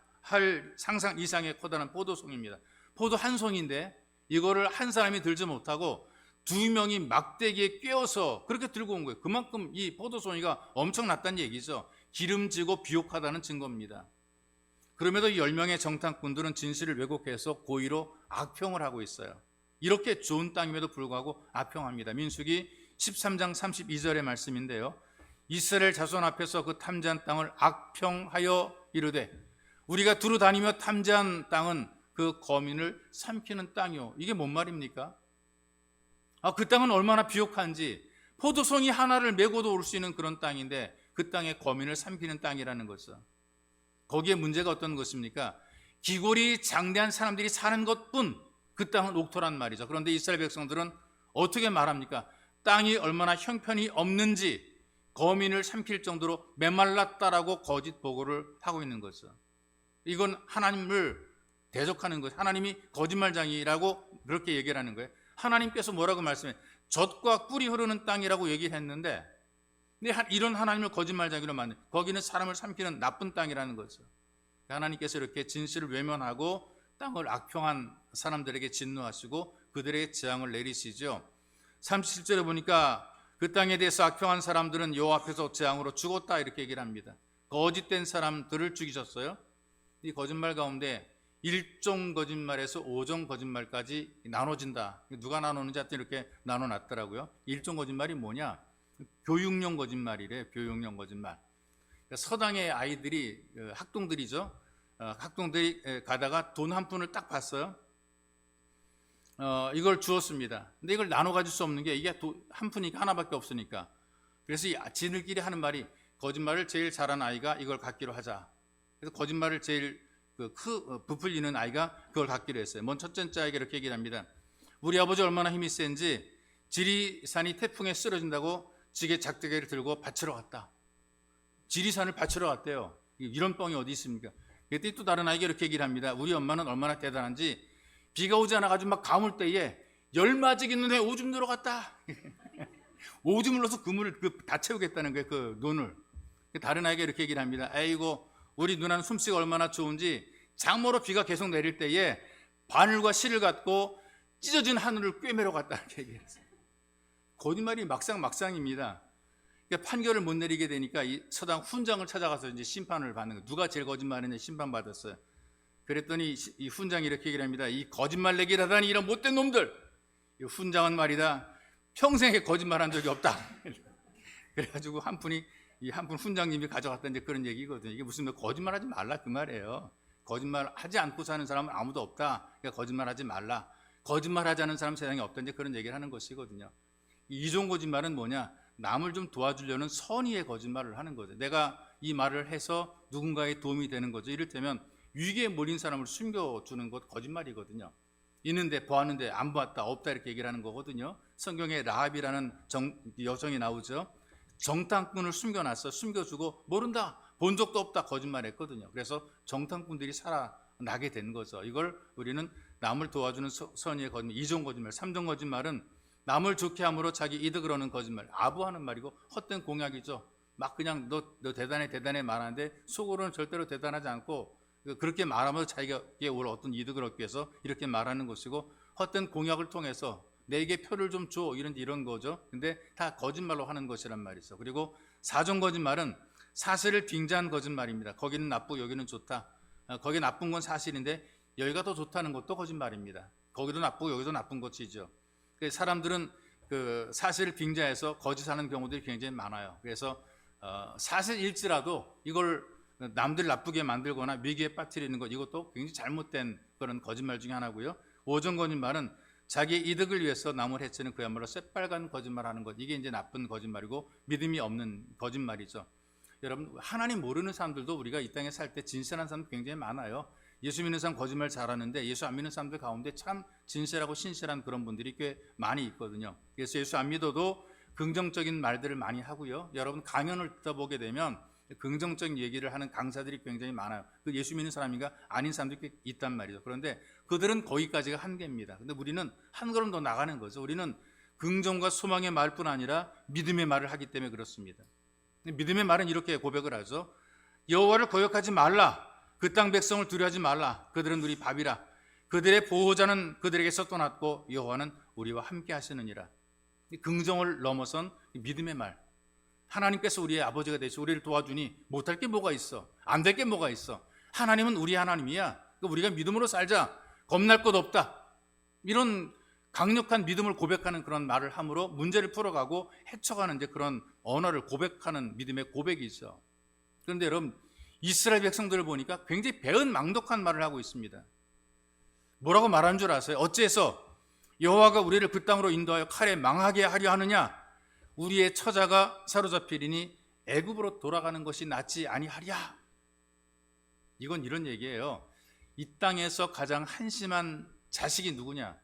이상의 커다란 포도송입니다. 포도 한 송인데 이거를 한 사람이 들지 못하고 두 명이 막대기에 꿰어서 그렇게 들고 온 거예요. 그만큼 이 포도송이가 엄청났다는 얘기죠. 기름지고 비옥하다는 증거입니다. 그럼에도 10명의 정탐꾼들은 진실을 왜곡해서 고의로 악평을 하고 있어요. 이렇게 좋은 땅임에도 불구하고 악평합니다. 민수기 13장 32절의 말씀인데요. 이스라엘 자손 앞에서 그 탐지한 땅을 악평하여 이르되 우리가 두루 다니며 탐지한 땅은 그 거민을 삼키는 땅이요. 이게 뭔 말입니까? 그 땅은 얼마나 비옥한지 포도송이 하나를 메고도 올 수 있는 그런 땅인데 그 땅의 거민을 삼키는 땅이라는 거죠. 거기에 문제가 어떤 것입니까? 기골이 장대한 사람들이 사는 것뿐 그 땅은 옥토란 말이죠. 그런데 이스라엘 백성들은 어떻게 말합니까? 땅이 얼마나 형편이 없는지 거민을 삼킬 정도로 메말랐다라고 거짓 보고를 하고 있는 거죠. 이건 하나님을 대적하는 거예요. 하나님이 거짓말장이라고 그렇게 얘기를 하는 거예요. 하나님께서 뭐라고 말씀해? 젖과 꿀이 흐르는 땅이라고 얘기를 했는데 이런 하나님을 거짓말장이로 만든 거기는 사람을 삼키는 나쁜 땅이라는 거죠. 하나님께서 이렇게 진실을 외면하고 땅을 악평한 사람들에게 진노하시고 그들에게 재앙을 내리시죠. 37절에 보니까 그 땅에 대해서 악평한 사람들은 여호와 앞에서 재앙으로 죽었다 이렇게 얘기를 합니다. 거짓된 사람들을 죽이셨어요. 이 거짓말 가운데 1종 거짓말에서 5종 거짓말까지 나눠진다. 누가 나누는지 하여튼 이렇게 나눠놨더라고요. 1종 거짓말이 뭐냐? 교육용 거짓말이래. 교육용 거짓말. 서당의 아이들이 학동들이죠. 학동들이 가다가 돈 한 푼을 딱 봤어요. 이걸 주었습니다. 근데 이걸 나눠 가질 수 없는 게 이게 한 푼이니까 하나밖에 없으니까. 그래서 지들끼리 하는 말이 거짓말을 제일 잘하는 아이가 이걸 갖기로 하자. 그래서 거짓말을 제일 부풀리는 아이가 그걸 갖기로 했어요. 먼저 첫째 아이가 이렇게 얘기를 합니다. 우리 아버지 얼마나 힘이 센지 지리산이 태풍에 쓰러진다고 지게 작대기를 들고 밭으러 갔다. 지리산을 밭으러 갔대요. 이런 뻥이 어디 있습니까? 그때 또 다른 아이가 이렇게 얘기를 합니다. 우리 엄마는 얼마나 대단한지 비가 오지 않아가지고 막 가물 때에 열맞이기 눈에 오줌 들어갔다. 오줌을 넣어서 그물을 다 채우겠다는 거예요. 그 논을. 다른 아이가 이렇게 얘기를 합니다. 아이고 우리 누나는 솜씨가 얼마나 좋은지 장모로 비가 계속 내릴 때에 바늘과 실을 갖고 찢어진 하늘을 꿰매러 갔다 이렇게 얘기했어요. 거짓말이 막상입니다. 그러니까 판결을 못 내리게 되니까 이 서당 훈장을 찾아가서 이제 심판을 받는 거예요. 누가 제일 거짓말했냐 심판받았어요. 그랬더니 이 훈장이 이렇게 얘기를 합니다. 이 거짓말 내기를 하다니 이런 못된 놈들. 이 훈장은 말이다, 평생에 거짓말한 적이 없다. 그래가지고 한 분 훈장님이 가져갔던 이제 그런 얘기거든요. 이게 무슨 거짓말하지 말라 그 말이에요. 거짓말하지 않고 사는 사람은 아무도 없다. 그러니까 거짓말하지 말라. 거짓말하지 않은 사람 세상에 없다. 이제 그런 얘기를 하는 것이거든요. 이종 거짓말은 뭐냐? 남을 좀 도와주려는 선의의 거짓말을 하는 거죠. 내가 이 말을 해서 누군가에 도움이 되는 거죠. 이를테면 위기에 몰린 사람을 숨겨주는 것 거짓말이거든요. 있는데 보았는데 안 보았다, 없다 이렇게 얘기를 하는 거거든요. 성경에 라합이라는 여성이 나오죠. 정탐꾼을 숨겨주고 모른다, 본 적도 없다 거짓말했거든요. 그래서 정탐꾼들이 살아나게 된 거죠. 이걸 우리는 남을 도와주는 선의의 거짓말, 2종 거짓말. 3종 거짓말은 남을 좋게 함으로 자기 이득을 얻는 거짓말, 아부하는 말이고 헛된 공약이죠. 막 그냥 너 대단해 말하는데 속으로는 절대로 대단하지 않고 그렇게 말하면서 자기에게 올 어떤 이득을 얻기 위해서 이렇게 말하는 것이고, 헛된 공약을 통해서 내게 표를 좀 줘 이런 거죠. 근데 다 거짓말로 하는 것이란 말이죠. 그리고 4종 거짓말은 사실을 빙자한 거짓말입니다. 거기는 나쁘고 여기는 좋다. 거기 나쁜 건 사실인데 여기가 더 좋다는 것도 거짓말입니다. 거기도 나쁘고 여기도 나쁜 것이죠. 사람들은 그 사실을 빙자해서 거짓하는 경우들이 굉장히 많아요. 그래서 사실일지라도 이걸 남들 나쁘게 만들거나 위기에 빠뜨리는 것, 이것도 굉장히 잘못된 그런 거짓말 중에 하나고요. 5종 거짓말은 자기 이득을 위해서 남을 해치는 그야말로 새빨간 거짓말하는 것, 이게 이제 나쁜 거짓말이고 믿음이 없는 거짓말이죠. 여러분, 하나님 모르는 사람들도 우리가 이 땅에 살 때 진실한 사람 굉장히 많아요. 예수 믿는 사람 거짓말 잘하는데 예수 안 믿는 사람들 가운데 참 진실하고 신실한 그런 분들이 꽤 많이 있거든요. 그래서 예수 안 믿어도 긍정적인 말들을 많이 하고요. 여러분, 강연을 듣다 보게 되면 긍정적인 얘기를 하는 강사들이 굉장히 많아요. 그 예수 믿는 사람인가 아닌 사람들이 있단 말이죠. 그런데 그들은 거기까지가 한계입니다. 근데 우리는 한 걸음 더 나가는 거죠. 우리는 긍정과 소망의 말뿐 아니라 믿음의 말을 하기 때문에 그렇습니다. 믿음의 말은 이렇게 고백을 하죠. 여호와를 거역하지 말라. 그 땅 백성을 두려워하지 말라. 그들은 우리 밥이라. 그들의 보호자는 그들에게서 떠났고 여호와는 우리와 함께 하시느니라. 긍정을 넘어선 믿음의 말. 하나님께서 우리의 아버지가 되시고 우리를 도와주니 못할 게 뭐가 있어? 안 될 게 뭐가 있어? 하나님은 우리 하나님이야. 우리가 믿음으로 살자. 겁날 것 없다. 이런 강력한 믿음을 고백하는 그런 말을 함으로 문제를 풀어가고 헤쳐가는 이제 그런 언어를 고백하는 믿음의 고백이죠. 그런데 여러분, 이스라엘 백성들을 보니까 굉장히 배은망덕한 말을 하고 있습니다. 뭐라고 말하는 줄 아세요? 어째서 여호와가 우리를 그 땅으로 인도하여 칼에 망하게 하려 하느냐? 우리의 처자가 사로잡히리니 애굽으로 돌아가는 것이 낫지 아니하랴. 이건 이런 얘기예요. 이 땅에서 가장 한심한 자식이 누구냐?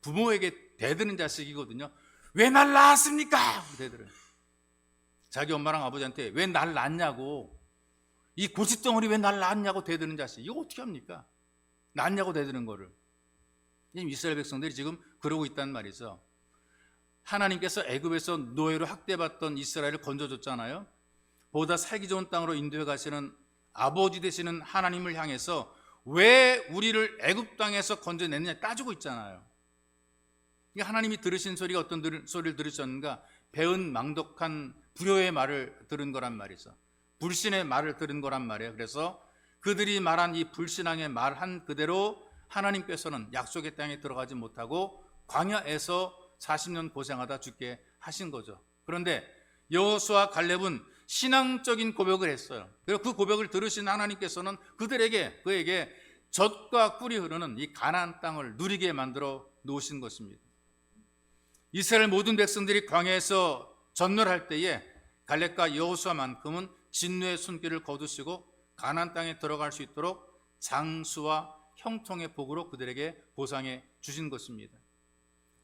부모에게 대드는 자식이거든요. 왜 날 낳았습니까? 대들어요. 자기 엄마랑 아버지한테 왜 날 낳았냐고, 이 고집덩어리 왜 날 낳았냐고 대드는 자식, 이거 어떻게 합니까? 낳았냐고 대드는 거를. 이스라엘 백성들이 지금 그러고 있단 말이죠. 하나님께서 애굽에서 노예로 학대받던 이스라엘을 건져줬잖아요. 보다 살기 좋은 땅으로 인도해 가시는 아버지 되시는 하나님을 향해서 왜 우리를 애굽 땅에서 건져냈느냐 따지고 있잖아요. 하나님이 들으신 소리가 어떤 소리를 들으셨는가? 배은망덕한 불효의 말을 들은 거란 말이죠. 불신의 말을 들은 거란 말이에요. 그래서 그들이 말한 이 불신앙의 말한 그대로 하나님께서는 약속의 땅에 들어가지 못하고 광야에서 40년 고생하다 죽게 하신 거죠. 그런데 여호수아 갈렙은 신앙적인 고백을 했어요. 그리고 그 고백을 들으신 하나님께서는 그에게 젖과 꿀이 흐르는 이 가나안 땅을 누리게 만들어 놓으신 것입니다. 이스라엘 모든 백성들이 광야에서 전멸할 때에 갈렙과 여호수아만큼은 진노의 손길을 거두시고 가나안 땅에 들어갈 수 있도록 장수와 형통의 복으로 그들에게 보상해 주신 것입니다.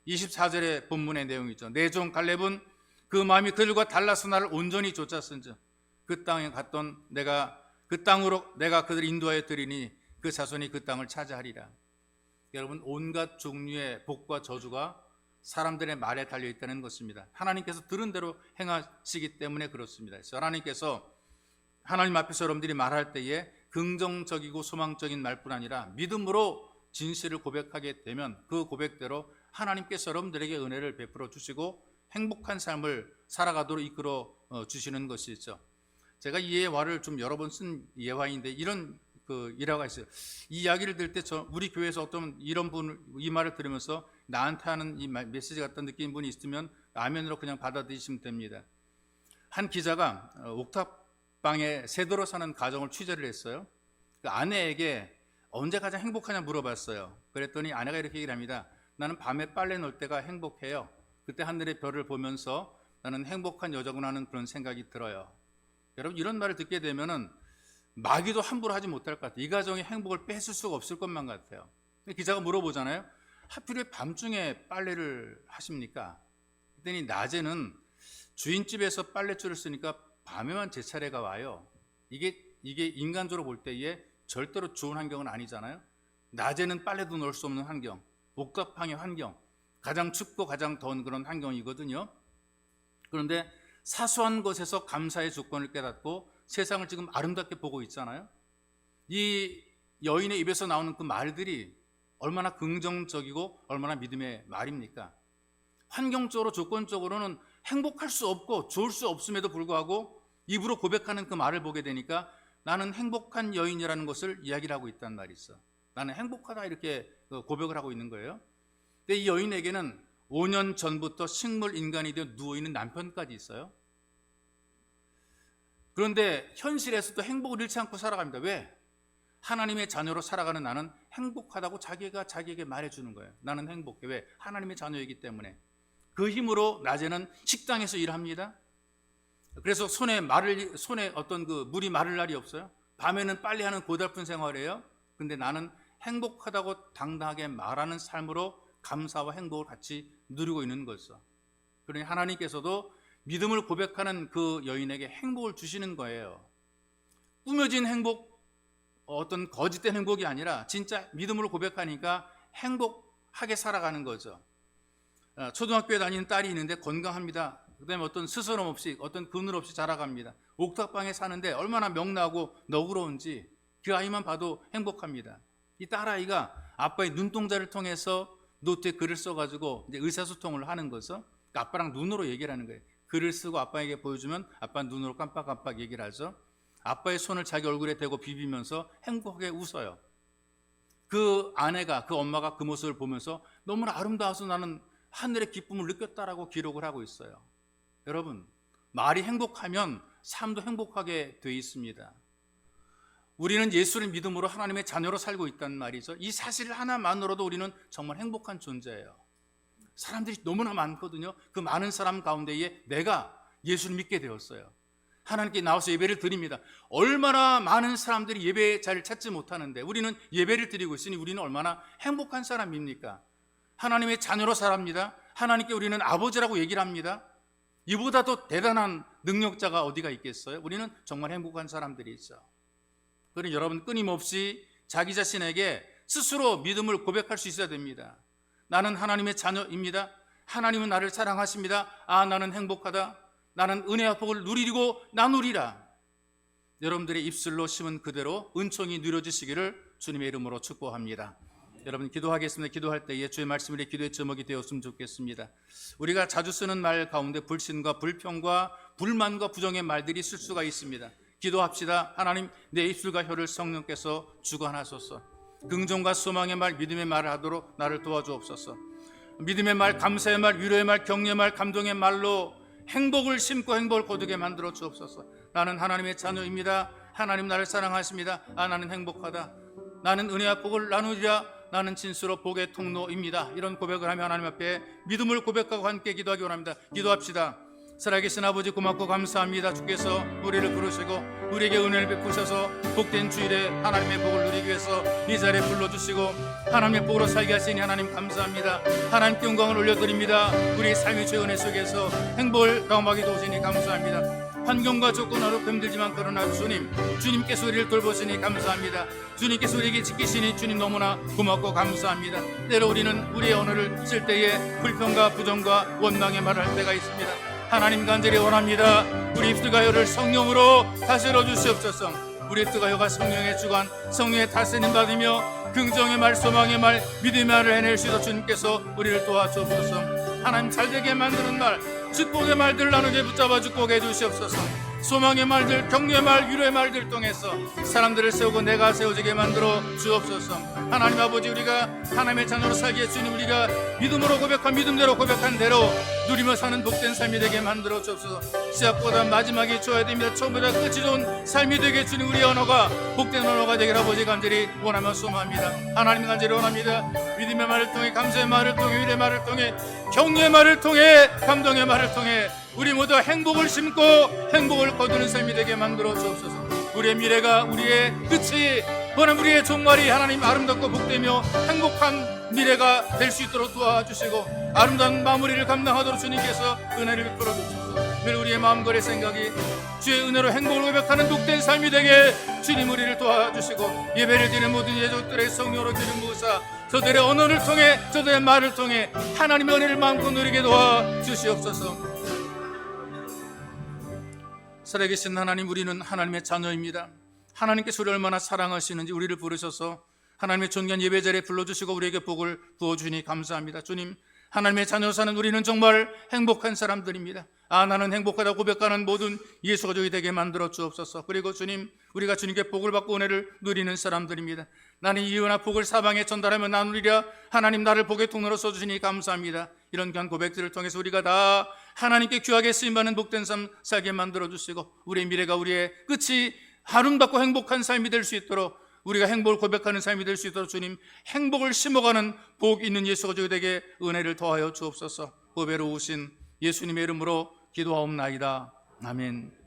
24절의 본문의 내용이죠. 내 종 갈렙은 그 마음이 그들과 달라서 나를 온전히 쫓았은즉 그 땅에 갔던 그 땅으로 내가 그들을 인도하여 드리니 그 자손이 그 땅을 차지하리라. 여러분, 온갖 종류의 복과 저주가 사람들의 말에 달려 있다는 것입니다. 하나님께서 들은 대로 행하시기 때문에 그렇습니다. 그래서 하나님 앞에서 여러분들이 말할 때에 긍정적이고 소망적인 말뿐 아니라 믿음으로 진실을 고백하게 되면 그 고백대로 하나님께서 여러분들에게 은혜를 베풀어 주시고 행복한 삶을 살아가도록 이끌어 주시는 것이죠. 제가 이 예화를 좀 여러 번 쓴 예화인데 이런 그 일화가 있어요. 이 이야기를 들을 때 우리 교회에서 어떤 이런 분 이 말을 들으면서 나한테 하는 이 메시지 같은 느낀 분이 있으면 아멘으로 그냥 받아들이시면 됩니다. 한 기자가 옥탑방에 세대로 사는 가정을 취재를 했어요. 그 아내에게 언제 가장 행복하냐 물어봤어요. 그랬더니 아내가 이렇게 얘기를 합니다. 나는 밤에 빨래 넣을 때가 행복해요. 그때 하늘의 별을 보면서 나는 행복한 여자구나 하는 그런 생각이 들어요. 여러분, 이런 말을 듣게 되면은 마귀도 함부로 하지 못할 것 같아요. 이 가정의 행복을 뺏을 수가 없을 것만 같아요. 기자가 물어보잖아요. 하필 왜 밤중에 빨래를 하십니까? 그랬더니 낮에는 주인집에서 빨랫줄을 쓰니까 밤에만 제 차례가 와요. 이게 인간적으로 볼 때에 절대로 좋은 환경은 아니잖아요. 낮에는 빨래도 넣을 수 없는 환경, 옥탑방의 환경, 가장 춥고 가장 더운 그런 환경이거든요. 그런데 사소한 것에서 감사의 조건을 깨닫고 세상을 지금 아름답게 보고 있잖아요. 이 여인의 입에서 나오는 그 말들이 얼마나 긍정적이고 얼마나 믿음의 말입니까? 환경적으로 조건적으로는 행복할 수 없고 좋을 수 없음에도 불구하고 입으로 고백하는 그 말을 보게 되니까 나는 행복한 여인이라는 것을 이야기를 하고 있단 말이 있어. 나는 행복하다 이렇게 고백을 하고 있는 거예요. 근데 이 여인에게는 5년 전부터 식물 인간이 되어 누워있는 남편까지 있어요. 그런데 현실에서도 행복을 잃지 않고 살아갑니다. 왜? 하나님의 자녀로 살아가는 나는 행복하다고 자기가 자기에게 말해주는 거예요. 나는 행복해. 왜? 하나님의 자녀이기 때문에. 그 힘으로 낮에는 식당에서 일합니다. 그래서 손에 어떤 그 물이 마를 날이 없어요. 밤에는 빨래하는 고달픈 생활이에요. 근데 나는 행복하다고 당당하게 말하는 삶으로 감사와 행복을 같이 누리고 있는 거죠. 그러니 하나님께서도 믿음을 고백하는 그 여인에게 행복을 주시는 거예요. 꾸며진 행복, 어떤 거짓된 행복이 아니라 진짜 믿음으로 고백하니까 행복하게 살아가는 거죠. 초등학교에 다니는 딸이 있는데 건강합니다. 그 다음에 어떤 스스럼 없이 어떤 그늘 없이 자라갑니다. 옥탑방에 사는데 얼마나 명랑하고 너그러운지 그 아이만 봐도 행복합니다. 이 딸아이가 아빠의 눈동자를 통해서 노트에 글을 써가지고 이제 의사소통을 하는 거죠. 아빠랑 눈으로 얘기를 하는 거예요. 글을 쓰고 아빠에게 보여주면 아빠는 눈으로 깜빡깜빡 얘기를 하죠. 아빠의 손을 자기 얼굴에 대고 비비면서 행복하게 웃어요. 그 아내가, 그 엄마가 그 모습을 보면서 너무나 아름다워서 나는 하늘의 기쁨을 느꼈다라고 기록을 하고 있어요. 여러분, 말이 행복하면 삶도 행복하게 돼 있습니다. 우리는 예수를 믿음으로 하나님의 자녀로 살고 있다는 말이죠. 이 사실 하나만으로도 우리는 정말 행복한 존재예요. 사람들이 너무나 많거든요. 그 많은 사람 가운데에 내가 예수를 믿게 되었어요. 하나님께 나와서 예배를 드립니다. 얼마나 많은 사람들이 예배 자리를 찾지 못하는데 우리는 예배를 드리고 있으니 우리는 얼마나 행복한 사람입니까? 하나님의 자녀로 살합니다. 하나님께 우리는 아버지라고 얘기를 합니다. 이보다 더 대단한 능력자가 어디가 있겠어요? 우리는 정말 행복한 사람들이 있죠. 그러니 여러분 끊임없이 자기 자신에게 스스로 믿음을 고백할 수 있어야 됩니다. 나는 하나님의 자녀입니다. 하나님은 나를 사랑하십니다. 아, 나는 행복하다. 나는 은혜와 복을 누리고 나누리라. 여러분들의 입술로 심은 그대로 은총이 누려지시기를 주님의 이름으로 축복합니다. 여러분 기도하겠습니다. 기도할 때에 주의 말씀이 기도의 제목이 되었으면 좋겠습니다. 우리가 자주 쓰는 말 가운데 불신과 불평과 불만과 부정의 말들이 쓸 수가 있습니다. 기도합시다. 하나님, 내 입술과 혀를 성령께서 주관하소서. 긍정과 소망의 말, 믿음의 말을 하도록 나를 도와주옵소서. 믿음의 말, 감사의 말, 위로의 말, 격려의 말, 감동의 말로 행복을 심고 행복을 거두게 만들어 주옵소서. 나는 하나님의 자녀입니다. 하나님 나를 사랑하십니다. 아, 나는 행복하다. 나는 은혜와 복을 나누리라. 나는 진수로 복의 통로입니다. 이런 고백을 하며 하나님 앞에 믿음을 고백하고 함께 기도하기 원합니다. 기도합시다. 살아계신 아버지 고맙고 감사합니다. 주께서 우리를 부르시고 우리에게 은혜를 베푸셔서 복된 주일에 하나님의 복을 누리기 위해서 이 자리에 불러주시고 하나님의 복으로 살게 하시니 하나님 감사합니다. 하나님께 영광을 올려드립니다. 우리의 삶의 죄 은혜 속에서 행복을 경험하게 도우시니 감사합니다. 환경과 조건 어렵고 힘들지만 그러나 주님께서 우리를 돌보시니 감사합니다. 주님께서 우리에게 지키시니 주님 너무나 고맙고 감사합니다. 때로 우리는 우리의 언어를 쓸 때에 불평과 부정과 원망의 말을 할 때가 있습니다. 하나님 간절히 원합니다. 우리 입술과 혀를 성령으로 다스려 주시옵소서. 우리 입술과 혀가 성령의 주관, 성령의 다스림 받으며 긍정의 말, 소망의 말, 믿음의 말을 해낼 수 있어 주님께서 우리를 도와주옵소서. 하나님 잘되게 만드는 말, 축복의 말들을 나누게 붙잡아 축복해 주시옵소서. 소망의 말들, 격려의 말, 위로의 말들 통해서 사람들을 세우고 내가 세워지게 만들어 주옵소서. 하나님 아버지, 우리가 하나님의 자녀로 살기에 주님, 우리가 믿음으로 고백한, 믿음대로 고백한 대로 누리며 사는 복된 삶이 되게 만들어 주옵소서. 시작보다 마지막이 좋아야 됩니다. 처음보다 끝이 좋은 삶이 되게 주님, 우리 언어가 복된 언어가 되길 아버지 간절히 원하며 소망합니다. 하나님 간절히 원합니다. 믿음의 말을 통해, 감사의 말을 통해, 위로의 말을 통해, 격려의 말을 통해, 감동의 말을 통해 우리 모두 행복을 심고 행복을 거두는 삶이 되게 만들어 주옵소서. 우리의 미래가, 우리의 끝이, 보는 우리의 종말이 하나님 아름답고 복되며 행복한 미래가 될 수 있도록 도와주시고 아름다운 마무리를 감당하도록 주님께서 은혜를 베풀어 주옵소서. 늘 우리의 마음거리 생각이 주의 은혜로 행복을 고백하는 복된 삶이 되게 주님 우리를 도와주시고 예배를 드리는 모든 예족들의 성령으로 드리는 무사 저들의 언어를 통해, 저들의 말을 통해 하나님의 은혜를 마음껏 누리게 도와주시옵소서. 살아계신 하나님, 우리는 하나님의 자녀입니다. 하나님께서 우리를 얼마나 사랑하시는지 우리를 부르셔서 하나님의 존귀한 예배 자리에 불러주시고 우리에게 복을 부어주니 감사합니다. 주님, 하나님의 자녀 사는 우리는 정말 행복한 사람들입니다. 나는 행복하다고 고백하는 모든 예수 가족이 되게 만들어 주옵소서. 그리고 주님, 우리가 주님께 복을 받고 은혜를 누리는 사람들입니다. 나는 이 은혜와 복을 사방에 전달하며 나누리라. 하나님, 나를 복의 통로로 써주시니 감사합니다. 이런 귀한 고백들을 통해서 우리가 다 하나님께 귀하게 쓰임받는 복된 삶 살게 만들어 주시고 우리의 미래가, 우리의 끝이 아름답고 행복한 삶이 될 수 있도록, 우리가 행복을 고백하는 삶이 될 수 있도록 주님, 행복을 심어가는 복 있는 예수 가족이 되게 은혜를 더하여 주옵소서. 보배로 오신 예수님의 이름으로 기도하옵나이다. 아멘.